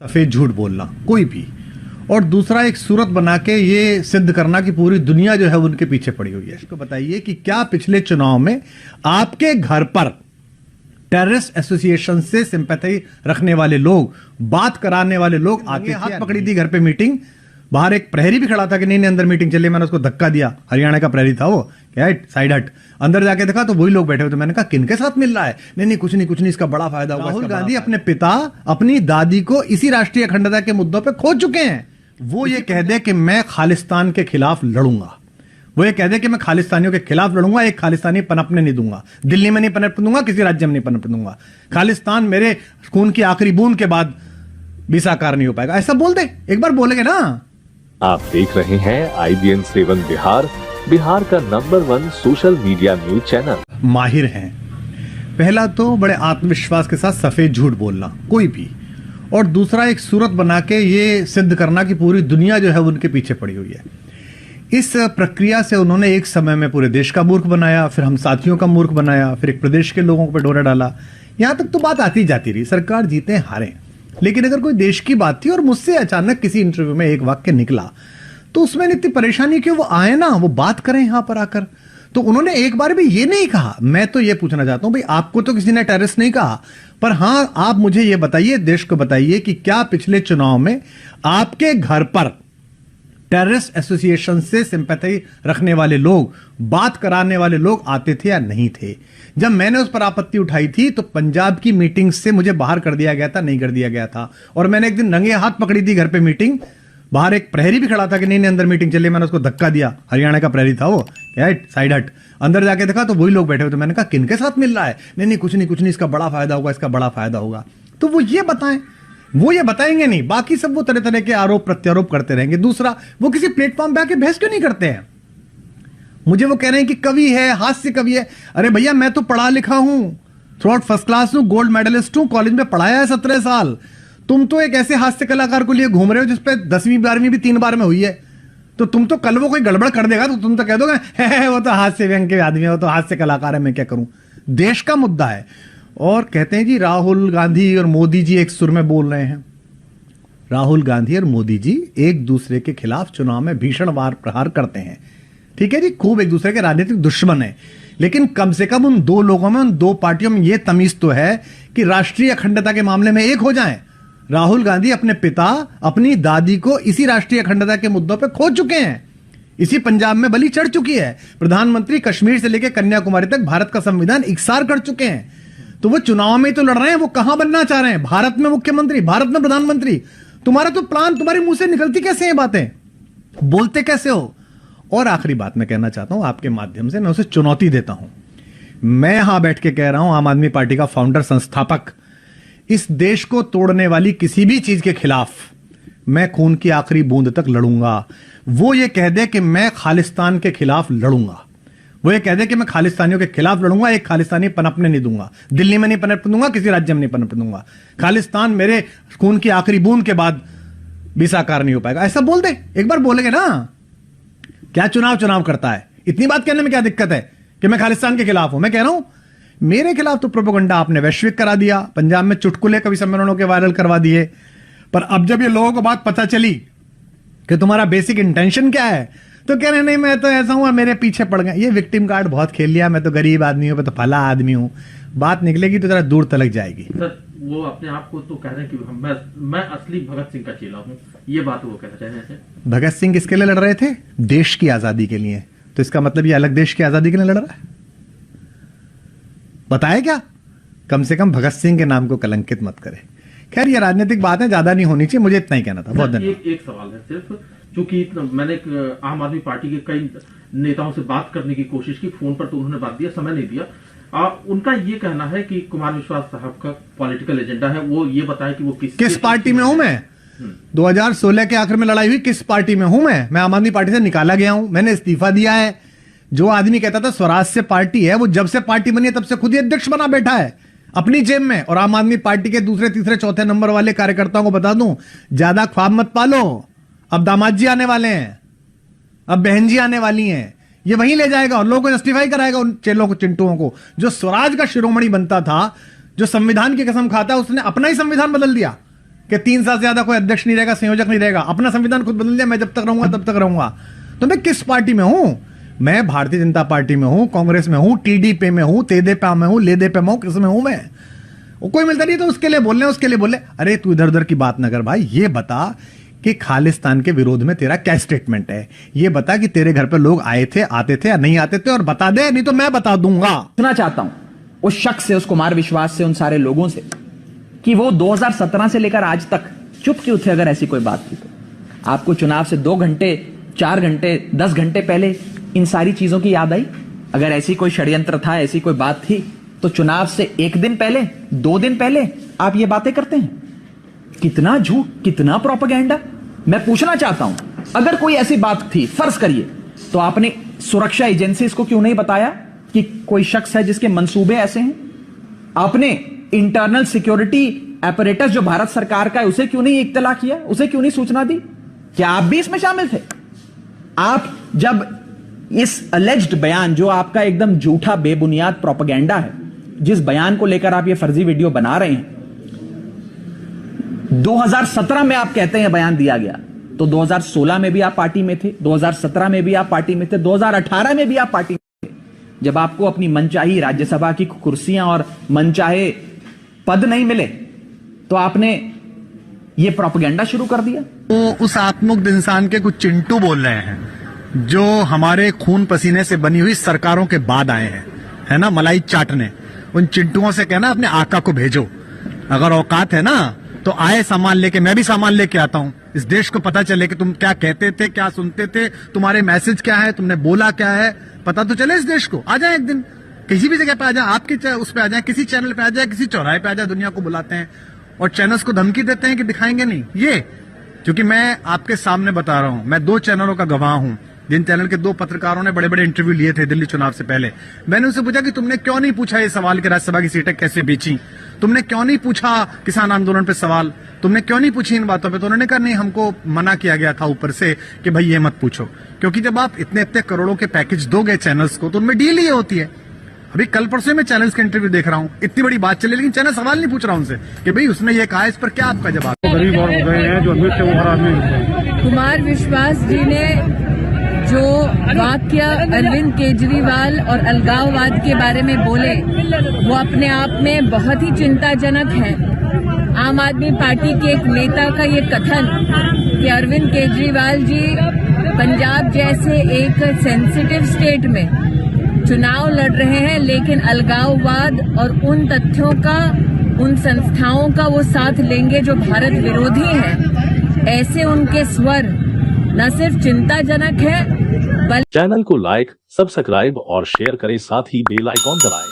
सफेद झूठ बोलना कोई भी, और दूसरा एक सूरत बना के ये सिद्ध करना कि पूरी दुनिया जो है उनके पीछे पड़ी हुई है। इसको बताइए कि क्या पिछले चुनाव में आपके घर पर टेररिस्ट एसोसिएशन से सिंपैथी रखने वाले लोग, बात कराने वाले लोग आके हाथ पकड़ी थी घर पे मीटिंग, बाहर एक प्रहरी भी खड़ा था कि नहीं नहीं अंदर मीटिंग चली, मैंने उसको धक्का दिया, हरियाणा का प्रहरी था वो, क्या साइड हट, अंदर जाके देखा तो वही लोग बैठे हुए थे। मैंने कहा किनके साथ मिल रहा है? नहीं नहीं कुछ नहीं, इसका बड़ा फायदा होगा। राहुल गांधी अपने पिता अपनी दादी को इसी राष्ट्रीय अखंडता के मुद्दों पर खो चुके हैं। वो ये कह दे कि मैं खालिस्तान के खिलाफ लड़ूंगा, वो ये कह दे कि मैं खालिस्तानियों के खिलाफ लड़ूंगा, एक खालिस्तानी पनपने नहीं दूंगा, दिल्ली में नहीं पनपने दूंगा, किसी राज्य में नहीं पनपने दूंगा, खालिस्तान मेरे खून की आखिरी बूंद के बाद भी साकार नहीं हो पाएगा, ऐसा बोल दे। एक बार बोलेंगे ना। आप देख रहे हैं IBN 7 बिहार, बिहार का number 1 social media news channel. माहिर हैं। पहला तो बड़े आत्मविश्वास के साथ सफेद झूठ बोलना कोई भी, और दूसरा एक सूरत बना के ये सिद्ध करना कि पूरी दुनिया जो है उनके पीछे पड़ी हुई है। इस प्रक्रिया से उन्होंने एक समय में पूरे देश का मूर्ख बनाया, फिर हम साथियों का मूर्ख बनाया, फिर एक प्रदेश के लोगों पर डोरा डाला। यहां तक तो बात आती जाती रही, सरकार जीते हारे, लेकिन अगर कोई देश की बात थी और मुझसे अचानक किसी इंटरव्यू में एक वाक्य निकला तो उसमें इतनी परेशानी क्यों? वो आए ना, वो बात करें यहां पर आकर। तो उन्होंने एक बार भी ये नहीं कहा। मैं तो ये पूछना चाहता हूं भाई, आपको तो किसी ने टेररिस्ट नहीं कहा, पर हां आप मुझे ये बताइए, देश को बताइए कि क्या पिछले चुनाव में आपके घर पर टेररिस्ट एसोसिएशन से सिंपैथी रखने वाले लोग, बात कराने वाले लोग आते थे या नहीं थे? जब मैंने उस पर आपत्ति उठाई थी तो पंजाब की मीटिंग से मुझे बाहर कर दिया गया था, नहीं कर दिया गया था, और मैंने एक दिन रंगे हाथ पकड़ी थी घर पे मीटिंग, बाहर एक प्रहरी भी खड़ा था कि नहीं नहीं अंदर मीटिंग चली, मैंने उसको धक्का दिया, हरियाणा का प्रहरी था वो, क्या साइड हट, अंदर जाके देखा तो वही लोग बैठे हुए थे। मैंने कहा किनके साथ मिल रहा है? नहीं नहीं कुछ नहीं, इसका बड़ा फायदा होगा, इसका बड़ा फायदा होगा। तो वो ये बताएं, वो ये बताएंगे नहीं, बाकी सब वो तरह तरह के आरोप प्रत्यारोप करते रहेंगे। दूसरा, वो किसी प्लेटफॉर्म पे आके बहस क्यों नहीं करते हैं? मुझे वो कह रहे हैं कि कवि है, हास्य कवि है। अरे भैया, मैं तो पढ़ा लिखा हूं, थ्रू आउट फर्स्ट क्लास हूं, गोल्ड मेडलिस्ट हूं, कॉलेज में पढ़ाया है 17 साल। तुम तो एक ऐसे हास्य कलाकार को लिए घूम रहे हो जिसपे 10वीं 12वीं भी 3 बार में हुई है। तो तुम तो कल वो कोई गड़बड़ कर देगा तो तुम तो कह दोगे वो तो हास्य व्यंग के आदमी है, वो तो हास्य कलाकार है, मैं क्या करूं। देश का मुद्दा है। और कहते हैं जी राहुल गांधी और मोदी जी एक सुर में बोल रहे हैं। राहुल गांधी और मोदी जी एक दूसरे के खिलाफ चुनाव में भीषण वार प्रहार करते हैं, ठीक है जी, खूब एक दूसरे के राजनीतिक दुश्मन है, लेकिन कम से कम उन दो लोगों में, उन दो पार्टियों में यह तमीज तो है कि राष्ट्रीय अखंडता के मामले में एक हो जाएं। राहुल गांधी अपने पिता अपनी दादी को इसी राष्ट्रीय अखंडता के मुद्दों पर खो चुके हैं, इसी पंजाब में बलि चढ़ चुकी है। प्रधानमंत्री कश्मीर से लेकर कन्याकुमारी तक भारत का संविधान इकसार कर चुके हैं। तो वो चुनाव में तो लड़ रहे हैं, वो कहां बनना चाह रहे हैं? भारत में मुख्यमंत्री, भारत में प्रधानमंत्री। तुम्हारा तो प्लान, तुम्हारे मुंह से निकलती कैसे हैं बातें, बोलते कैसे हो? और आखिरी बात मैं कहना चाहता हूं आपके माध्यम से, मैं उसे चुनौती देता हूं। मैं यहां बैठ के कह रहा हूं, आम आदमी पार्टी का फाउंडर, संस्थापक, इस देश को तोड़ने वाली किसी भी चीज के खिलाफ मैं खून की आखिरी बूंद तक लड़ूंगा। वो ये कह दे कि मैं खालिस्तान के खिलाफ लड़ूंगा, वो ये कह दे कि मैं खालिस्तानियों के खिलाफ लड़ूंगा, एक खालिस्तानी पनपने नहीं दूंगा, दिल्ली में नहीं पनपने दूंगा, किसी राज्य में नहीं पनपने दूंगा, खालिस्तान मेरे खून की आखिरी बूंद के बाद भी साकार नहीं हो पाएगा, ऐसा बोल दे। एक बार बोलेंगे ना। क्या चुनाव करता है? इतनी बात कहने में क्या दिक्कत है कि मैं खालिस्तान के खिलाफ हूं? मैं कह रहा हूं मेरे खिलाफ तो प्रोपेगेंडा आपने वैश्विक करा दिया, पंजाब में चुटकुले कवि सम्मेलनों के वायरल करवा दिए, पर अब जब ये लोगों को बात पता चली कि तुम्हारा बेसिक इंटेंशन क्या है, तो कह रहे नहीं मैं तो ऐसा हूं, मेरे पीछे पड़ गए। ये विक्टिम कार्ड बहुत खेल लिया, मैं तो गरीब आदमी हूं, मैं तो फला आदमी हूं। बात निकलेगी तो जरा दूर तलक जाएगी। सर, वो अपने आप को तो कह रहे हैं कि मैं असली भगत सिंह का चेला हूं, ये बात वो कहना चाह रहे हैं। भगत सिंह किसके लिए लड़ रहे थे? देश की आजादी के लिए। तो इसका मतलब ये अलग देश की आजादी के लिए लड़ रहा है? बताए क्या? कम से कम भगत सिंह के नाम को कलंकित मत करे। खैर, ये राजनीतिक बात है, ज्यादा नहीं होनी चाहिए, मुझे इतना ही कहना था। बहुत धन्यवाद। एक सवाल है सिर्फ, क्योंकि मैंने आम आदमी पार्टी के कई नेताओं से बात करने की कोशिश की, फोन पर तो उन्होंने बात दिया, समय नहीं दिया। उनका ये कहना है कि कुमार विश्वास साहब का पॉलिटिकल एजेंडा है, वो ये बताए कि वो किस पार्टी में हूं मैं। 2016 के आखिर में लड़ाई हुई, किस पार्टी में हूं मैं आम आदमी पार्टी से निकाला गया हूं, मैंने इस्तीफा दिया है। जो आदमी कहता था स्वराज से पार्टी है, वो जब से पार्टी बनी है तब से खुद ही अध्यक्ष बना बैठा है अपनी जेब में। और आम आदमी पार्टी के दूसरे तीसरे चौथे नंबर वाले कार्यकर्ताओं को बता दूं, ज्यादा ख्वाब मत पालो, अब दामाद जी आने वाले हैं, अब बहन जी आने वाली हैं, ये वहीं ले जाएगा और लोगों को जस्टिफाई कराएगा उन चेलों को, चिंटुओं को। जो स्वराज का शिरोमणि बनता था, जो संविधान की कसम खाता है, उसने अपना ही संविधान बदल दिया। कि 3 साल से ज्यादा कोई अध्यक्ष नहीं रहेगा, संयोजक नहीं रहेगा, अपना संविधान खुद बदल दिया, मैं जब तक रहूंगा तब तक रहूंगा। तो मैं किस पार्टी में हूं? मैं भारतीय जनता पार्टी में हूं, कांग्रेस में हूं, टीडीपी में हूं, तेदेपा में हूं, लेदेपा में हूं, किस में हूं मैं? वो कोई मिलता नहीं तो उसके लिए बोल रहे, उसके लिए बोल रहे। अरे तू इधर उधर की बात ना कर भाई, ये बता कि खालिस्तान के विरोध में तेरा क्या स्टेटमेंट है, ये बता कि तेरे घर पे लोग आए थे, आते थे या नहीं आते थे, और बता दे, नहीं तो मैं बता दूंगा। सुनना चाहता हूं उस शख्स से, उस कुमार विश्वास से, उन सारे लोगों से कि वो 2017 से लेकर आज तक चुप क्यों थे? अगर ऐसी कोई बात थी तो आपको चुनाव से 2 घंटे, 4 घंटे, 10 घंटे पहले इन सारी चीजों की याद आई? अगर ऐसी कोई षड्यंत्र था, ऐसी कोई बात थी, तो चुनाव से 1 दिन पहले, 2 दिन पहले आप ये बातें करते हैं? कितना झूठ, कितना प्रोपेगेंडा। मैं पूछना चाहता हूं, अगर कोई ऐसी बात थी, फर्ज करिए, तो आपने सुरक्षा एजेंसीज को क्यों नहीं बताया कि कोई शख्स है जिसके मंसूबे ऐसे हैं? आपने इंटरनल सिक्योरिटी एपरेटस जो भारत सरकार का है उसे क्यों नहीं इत्तला किया, उसे क्यों नहीं सूचना दी? क्या आप भी इसमें शामिल थे? आप जब इस अलेज्ड बयान, जो आपका एकदम झूठा बेबुनियाद प्रोपेगेंडा है, जिस बयान को लेकर आप ये फर्जी वीडियो बना रहे हैं, 2017 में आप कहते हैं बयान दिया गया, तो 2016 में भी आप पार्टी में थे, 2017 में भी आप पार्टी में थे, 2018 में भी आप पार्टी में थे, जब आपको अपनी मनचाही राज्यसभा की कुर्सियां और मनचाहे पद नहीं मिले तो आपने ये प्रोपेगेंडा शुरू कर दिया। तो उस आत्ममुग्ध इंसान के कुछ चिंटू बोल रहे हैं जो हमारे खून पसीने से बनी हुई सरकारों के बाद आए हैं, है ना, मलाई चाटने। उन चिंटुओं से कहना अपने आका को भेजो, अगर औकात है ना तो आए सामान लेके, मैं भी सामान लेके आता हूं, इस देश को पता चले कि तुम क्या कहते थे, क्या सुनते थे, तुम्हारे मैसेज क्या है, तुमने बोला क्या है, पता तो चले इस देश को। आ जाए एक दिन, किसी भी जगह पे आ जाए, आपके उस पे आ जाए, किसी चैनल पे आ जाए, किसी चौराहे पे आ जाए, दुनिया को बुलाते हैं और चैनल्स को धमकी देते हैं कि दिखाएंगे नहीं। ये क्योंकि मैं आपके सामने बता रहा हूं, मैं 2 चैनलों का गवाह हूं, जिन चैनल के 2 पत्रकारों ने बड़े बड़े इंटरव्यू लिए थे दिल्ली चुनाव से पहले। मैंने उनसे पूछा कि तुमने क्यों नहीं पूछा ये सवाल कि राज्यसभा की सीटें कैसे बेची, तुमने क्यों नहीं पूछा किसान आंदोलन पे सवाल, तुमने क्यों नहीं पूछी इन बातों पे? तो उन्होंने कहा नहीं, हमको मना किया गया था ऊपर से कि भाई ये मत पूछो, क्योंकि जब आप इतने इतने करोड़ों के पैकेज दोगे चैनल्स को तो उनमें डील ये होती है। अभी कल परसों मैं चैनल्स के इंटरव्यू देख रहा हूँ, इतनी बड़ी बात चले, लेकिन चैनल सवाल नहीं पूछ रहा उनसे कि भाई उसने ये कहा, इस पर क्या आपका जवाब? गरीब और हो गए हैं, जो अमीर थे वो हर आदमी। कुमार विश्वास जी ने जो वाक्य अरविंद केजरीवाल और अलगाववाद के बारे में बोले, वो अपने आप में बहुत ही चिंताजनक है। आम आदमी पार्टी के एक नेता का ये कथन कि अरविंद केजरीवाल जी पंजाब जैसे एक सेंसिटिव स्टेट में चुनाव लड़ रहे हैं, लेकिन अलगाववाद और उन तथ्यों का, उन संस्थाओं का वो साथ लेंगे जो भारत विरोधी हैं, ऐसे उनके स्वर न सिर्फ चिंताजनक है, चैनल को लाइक, सब्सक्राइब और शेयर करें, साथ ही बेल आइकॉन दबाएं।